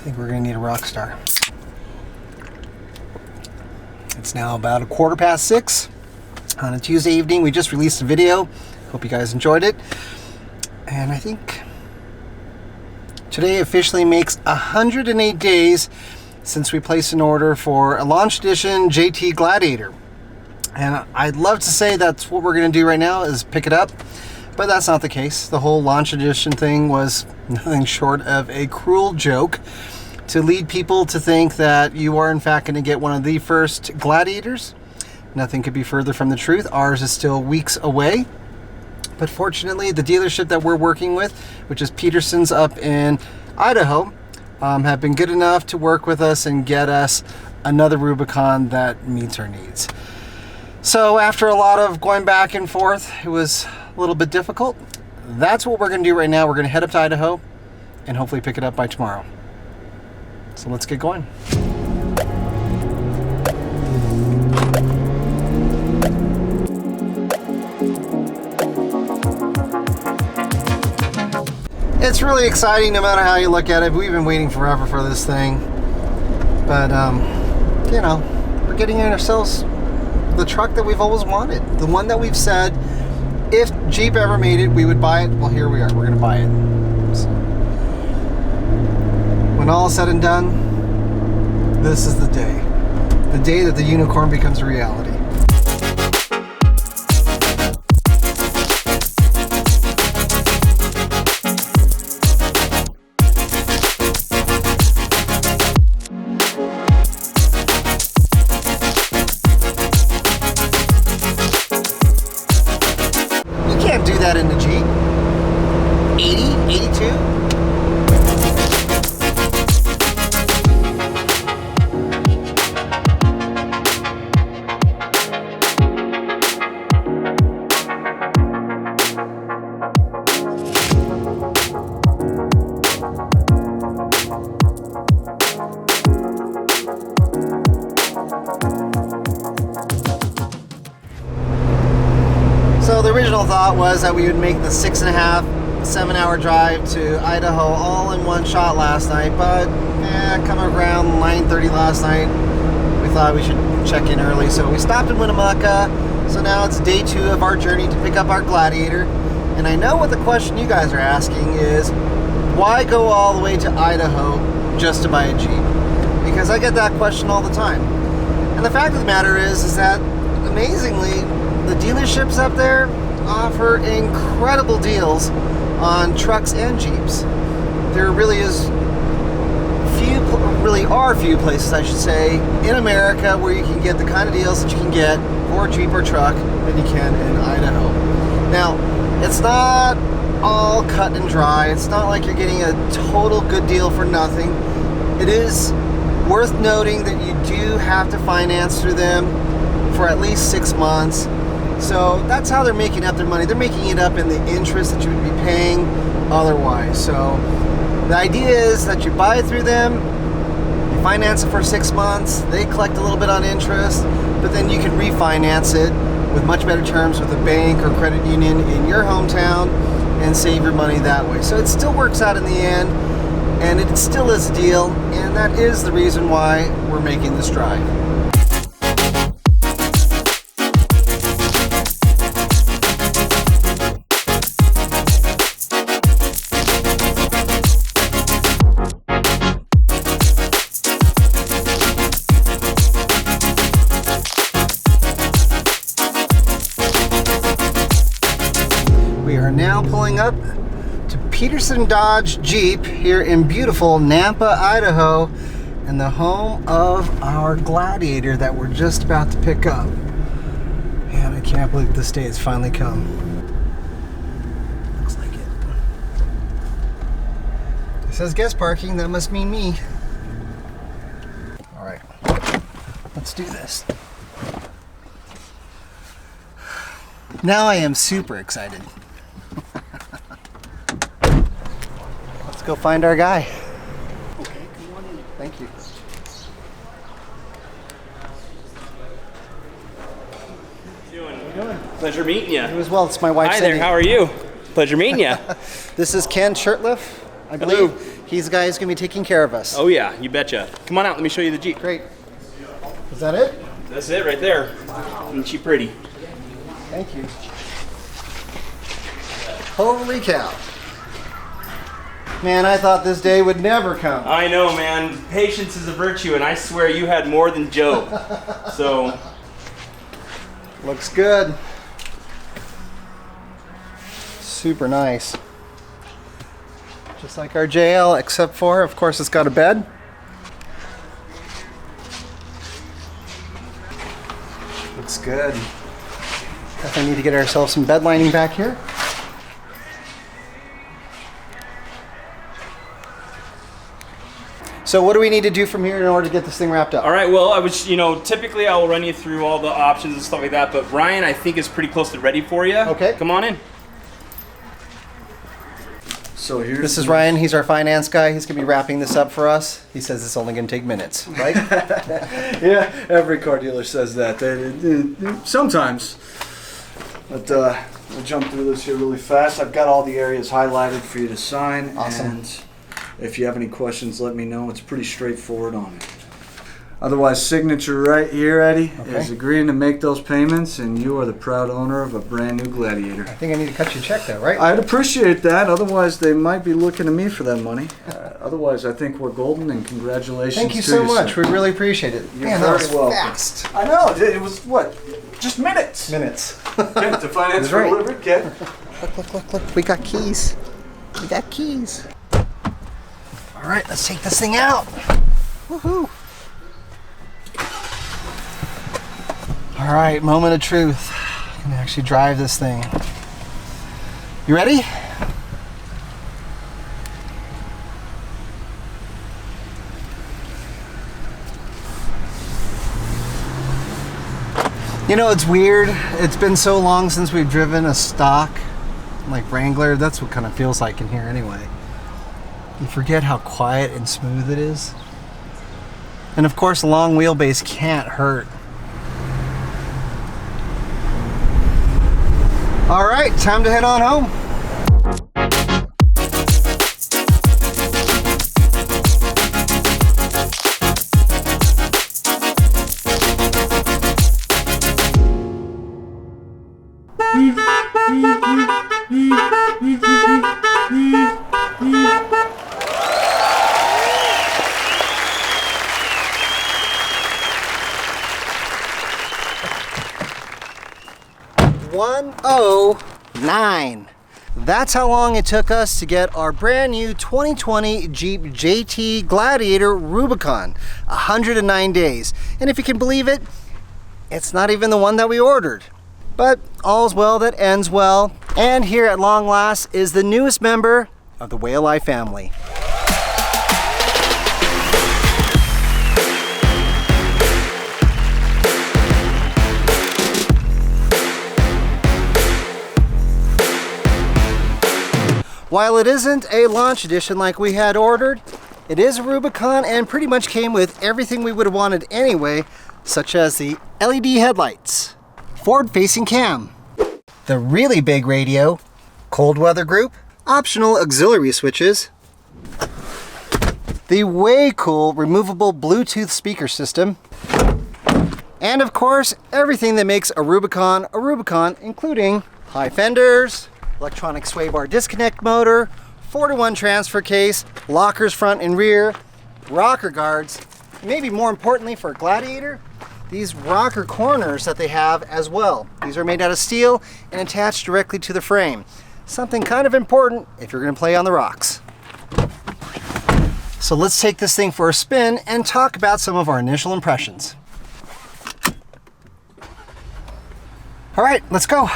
think we're gonna need a rock star. It's now about 6:15 on a Tuesday evening. We just released a video. Hope you guys enjoyed it. And I think today officially makes 108 days since we placed an order for a launch edition JT Gladiator. And I'd love to say that's what we're gonna do right now is pick it up, but that's not the case. The whole launch edition thing was nothing short of a cruel joke to lead people to think that you are in fact going to get one of the first Gladiators. Nothing could be further from the truth. Ours is still weeks away. But fortunately, the dealership that we're working with, which is Peterson's up in Idaho, have been good enough to work with us and get us another Rubicon that meets our needs. So after a lot of going back and forth, it was a little bit difficult. That's what we're going to do right now. We're going to head up to Idaho and hopefully pick it up by tomorrow. So let's get going. It's really exciting no matter how you look at it. We've been waiting forever for this thing. But, you know, we're getting ourselves the truck that we've always wanted. The one that we've said, if Jeep ever made it, we would buy it. Well, here we are. We're going to buy it. So, when all is said and done, this is the day. The day that the unicorn becomes a reality. You can't do that in the Jeep. 80, 82? So the original thought was that we would make the 6.5, 7 hour drive to Idaho all in one shot last night, but coming around 9:30 last night, we thought we should check in early. So we stopped in Winnemucca. So now it's day 2 of our journey to pick up our Gladiator. And I know what the question you guys are asking is, why go all the way to Idaho just to buy a Jeep? Because I get that question all the time. And the fact of the matter is that amazingly, the dealerships up there offer incredible deals on trucks and Jeeps. There really are few places, I should say, in America where you can get the kind of deals that you can get for a Jeep or truck than you can in Idaho. Now, it's not all cut and dry. It's not like you're getting a total good deal for nothing. It is worth noting that you do have to finance through them for at least 6 months. So that's how they're making up their money. They're making it up in the interest that you would be paying otherwise. So the idea is that you buy it through them, you finance it for 6 months, they collect a little bit on interest, but then you can refinance it with much better terms with a bank or credit union in your hometown and save your money that way. So it still works out in the end, and it still is a deal, and that is the reason why we're making this drive. We are now pulling up to Peterson Dodge Jeep here in beautiful Nampa, Idaho, and the home of our Gladiator that we're just about to pick up. Man, I can't believe this day has finally come. Looks like it. It says guest parking, that must mean me. All right, let's do this. Now I am super excited. Let's go find our guy. Okay, come on in. Thank you. How you doing? Pleasure meeting you. You as well. It's my wife. Hi there. How are you? Pleasure meeting you. This is Ken Shirtliff, I believe. Hello. He's the guy who's going to be taking care of us. Oh yeah, you betcha. Come on out, let me show you the Jeep. Great. Is that it? That's it right there. Isn't she pretty? Thank you. Holy cow. Man, I thought this day would never come. I know, man. Patience is a virtue, and I swear you had more than Job. So. Looks good. Super nice. Just like our JL, except for, of course, it's got a bed. Looks good. Definitely need to get ourselves some bed lining back here. So what do we need to do from here in order to get this thing wrapped up? All right, well, typically I will run you through all the options and stuff like that, but Ryan, I think, is pretty close to ready for you. Okay. Come on in. So This is Ryan. He's our finance guy. He's going to be wrapping this up for us. He says it's only going to take minutes, right? Yeah, every car dealer says that. Sometimes. But we'll jump through this here really fast. I've got all the areas highlighted for you to sign. Awesome. And if you have any questions, let me know. It's pretty straightforward on it. Otherwise, signature right here, Eddie, is agreeing to make those payments, and you are the proud owner of a brand new Gladiator. I think I need to cut you a check, though, right? I'd appreciate that. Otherwise, they might be looking to me for that money. Otherwise, I think we're golden, and congratulations. Thank you so much. We really appreciate it. You're Man, that was very welcome. fast. I know. It was, what, just minutes. Minutes. Get the finance for delivered, kid. Look. We got keys. We got keys. All right, let's take this thing out. Woohoo. All right, moment of truth. I can actually drive this thing. You ready? You know, it's weird. It's been so long since we've driven a stock like Wrangler. That's what kind of feels like in here anyway. You forget how quiet and smooth it is. And of course, a long wheelbase can't hurt. All right, time to head on home. $109. That's how long it took us to get our brand new 2020 Jeep JT Gladiator Rubicon. 109 days. And if you can believe it, it's not even the one that we ordered. But all's well that ends well. And here at long last is the newest member of the Wayalife family. While it isn't a launch edition like we had ordered, it is a Rubicon and pretty much came with everything we would have wanted anyway, such as the LED headlights, forward-facing cam, the really big radio, cold weather group, optional auxiliary switches, the way cool removable Bluetooth speaker system, and of course, everything that makes a Rubicon, including high fenders, electronic sway bar disconnect motor, 4-to-1 transfer case, lockers front and rear, rocker guards, and maybe more importantly for a Gladiator, these rocker corners that they have as well. These are made out of steel and attached directly to the frame. Something kind of important if you're going to play on the rocks. So let's take this thing for a spin and talk about some of our initial impressions. All right, let's go.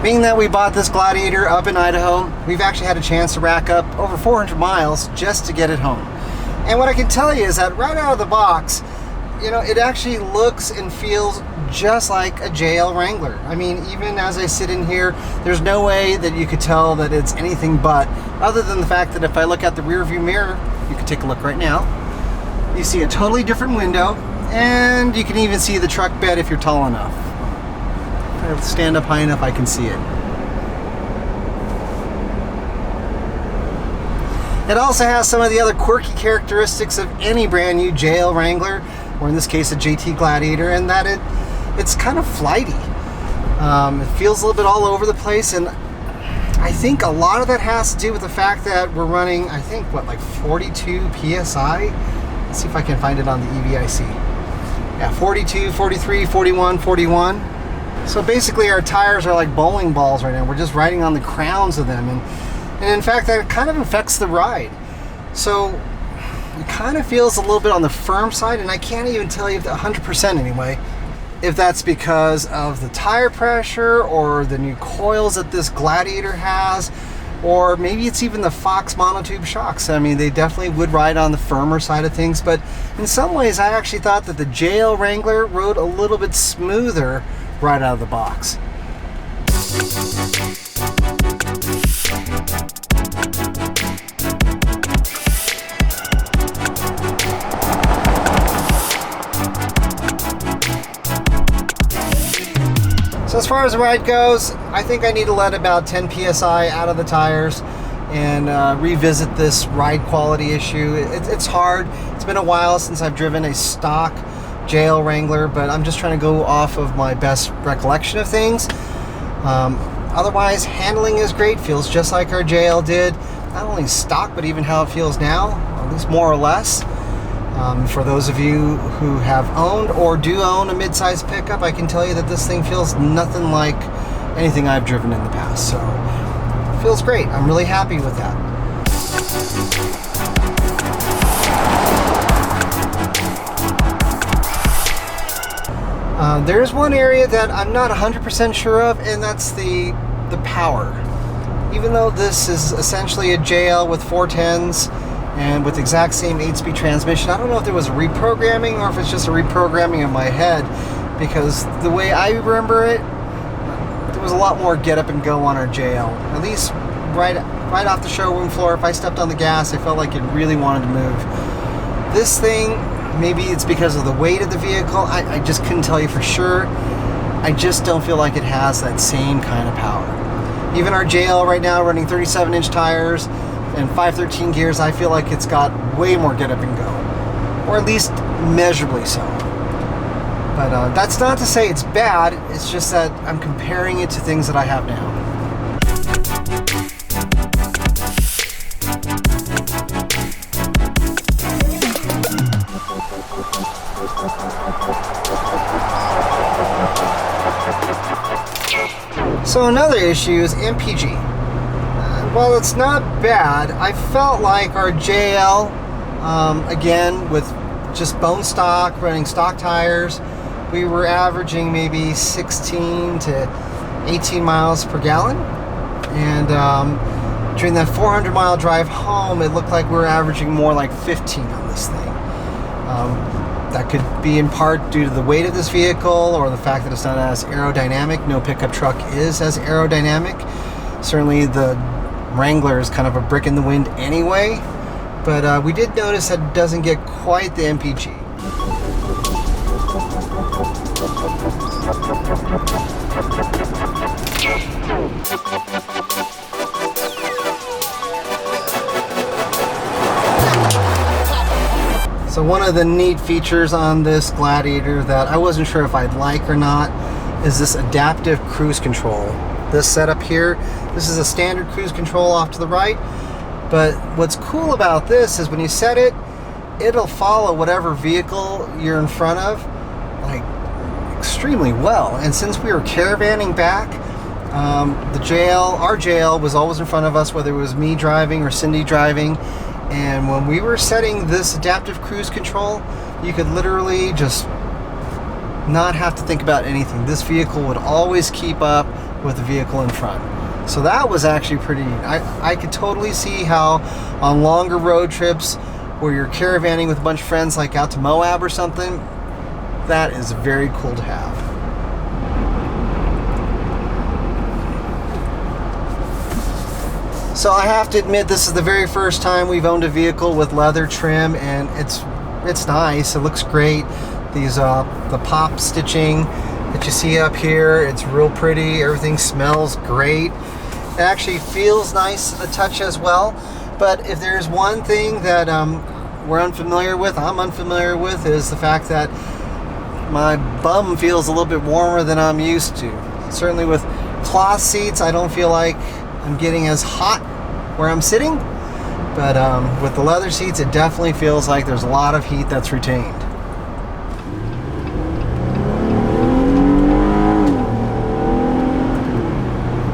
Being that we bought this Gladiator up in Idaho, we've actually had a chance to rack up over 400 miles just to get it home. And what I can tell you is that right out of the box, you know, it actually looks and feels just like a JL Wrangler. I mean, even as I sit in here, there's no way that you could tell that it's anything but, other than the fact that if I look at the rear view mirror, You can take a look right now. You see a totally different window, and you can even see the truck bed if you're tall enough. If I stand up high enough, I can see it. It also has some of the other quirky characteristics of any brand new JL Wrangler, or in this case a JT Gladiator, and that it's kind of flighty. It feels a little bit all over the place, and I think a lot of that has to do with the fact that we're running, I think, what, like 42 PSI? Let's see if I can find it on the EVIC. Yeah, 42, 43, 41, 41. So basically our tires are like bowling balls right now. We're just riding on the crowns of them, and in fact that kind of affects the ride. So it kind of feels a little bit on the firm side, and I can't even tell you 100% anyway if that's because of the tire pressure or the new coils that this Gladiator has, or maybe it's even the Fox monotube shocks. I mean, they definitely would ride on the firmer side of things, but in some ways I actually thought that the JL Wrangler rode a little bit smoother right out of the box. So as far as the ride goes, I think I need to let about 10 PSI out of the tires and revisit this ride quality issue. It's hard. It's been a while since I've driven a stock JL Wrangler, but I'm just trying to go off of my best recollection of things. Otherwise, handling is great. Feels just like our JL did. Not only stock, but even how it feels now, at least more or less. For those of you who have owned or do own a mid-size pickup, I can tell you that this thing feels nothing like anything I've driven in the past. So it feels great. I'm really happy with that. There's one area that I'm not 100% sure of, and that's the power. Even though this is essentially a JL with 410s, and with the exact same 8-speed transmission, I don't know if there was a reprogramming or if it's just a reprogramming of my head, because the way I remember it, there was a lot more get up and go on our JL. At least right off the showroom floor, if I stepped on the gas, I felt like it really wanted to move. This thing, maybe it's because of the weight of the vehicle, I just couldn't tell you for sure. I just don't feel like it has that same kind of power. Even our JL right now running 37-inch tires and 513 gears, I feel like it's got way more get up and go, or at least measurably so. But that's not to say it's bad, it's just that I'm comparing it to things that I have now. So another issue is MPG. While it's not bad, I felt like our JL, again, with just bone stock, running stock tires, we were averaging maybe 16 to 18 miles per gallon. And during that 400-mile drive home, it looked like we were averaging more like 15 on this thing. That could be in part due to the weight of this vehicle or the fact that it's not as aerodynamic. No pickup truck is as aerodynamic. Certainly the Wrangler is kind of a brick in the wind anyway, but we did notice that it doesn't get quite the MPG. So one of the neat features on this Gladiator that I wasn't sure if I'd like or not is this adaptive cruise control. This setup here, this is a standard cruise control off to the right, but what's cool about this is when you set it, it'll follow whatever vehicle you're in front of like extremely well. And since we were caravanning back, our JL was always in front of us, whether it was me driving or Cindy driving. And when we were setting this adaptive cruise control, you could literally just not have to think about anything. This vehicle would always keep up with the vehicle in front. So that was actually pretty neat. I could totally see how on longer road trips where you're caravanning with a bunch of friends, like out to Moab or something, that is very cool to have. So I have to admit, this is the very first time we've owned a vehicle with leather trim, and it's nice. It looks great. These the pop stitching that you see up here, it's real pretty. Everything smells great. It actually feels nice to the touch as well. But if there's one thing that I'm unfamiliar with, is the fact that my bum feels a little bit warmer than I'm used to. Certainly with cloth seats, I don't feel like I'm getting as hot where I'm sitting, but with the leather seats, it definitely feels like there's a lot of heat that's retained.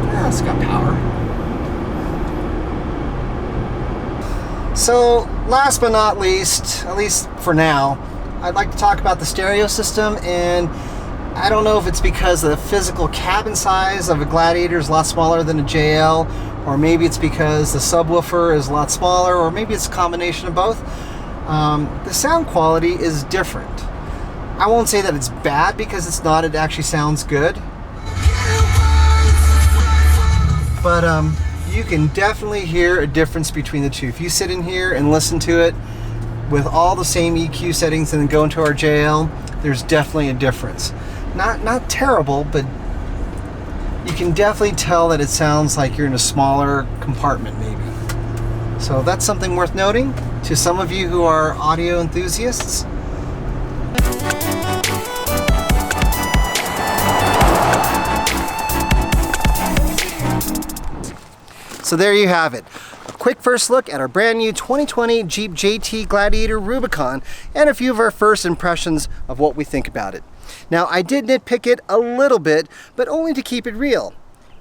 Yeah, it's got power. So last but not least, at least for now, I'd like to talk about the stereo system. And I don't know if it's because the physical cabin size of a Gladiator is a lot smaller than a JL, or maybe it's because the subwoofer is a lot smaller, or maybe it's a combination of both. The sound quality is different. I won't say that it's bad, because it's not. It actually sounds good. But you can definitely hear a difference between the two. If you sit in here and listen to it with all the same EQ settings and then go into our JL, there's definitely a difference. Not terrible, but you can definitely tell that it sounds like you're in a smaller compartment maybe. So that's something worth noting to some of you who are audio enthusiasts. So there you have it. A quick first look at our brand new 2020 Jeep JT Gladiator Rubicon, and a few of our first impressions of what we think about it. Now, I did nitpick it a little bit, but only to keep it real.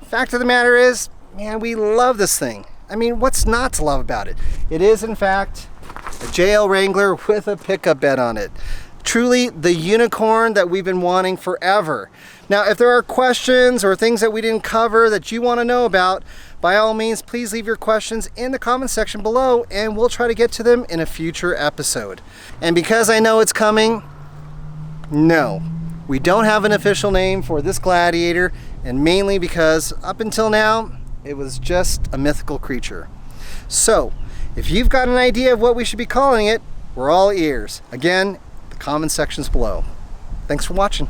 Fact of the matter is, man, we love this thing. I mean, what's not to love about it? It is, in fact, a JL Wrangler with a pickup bed on it. Truly the unicorn that we've been wanting forever. Now, if there are questions or things that we didn't cover that you want to know about, by all means, please leave your questions in the comment section below, and we'll try to get to them in a future episode. And because I know it's coming, no, we don't have an official name for this Gladiator, and mainly because up until now, it was just a mythical creature. So, if you've got an idea of what we should be calling it, we're all ears. Again, the comment section's below. Thanks for watching.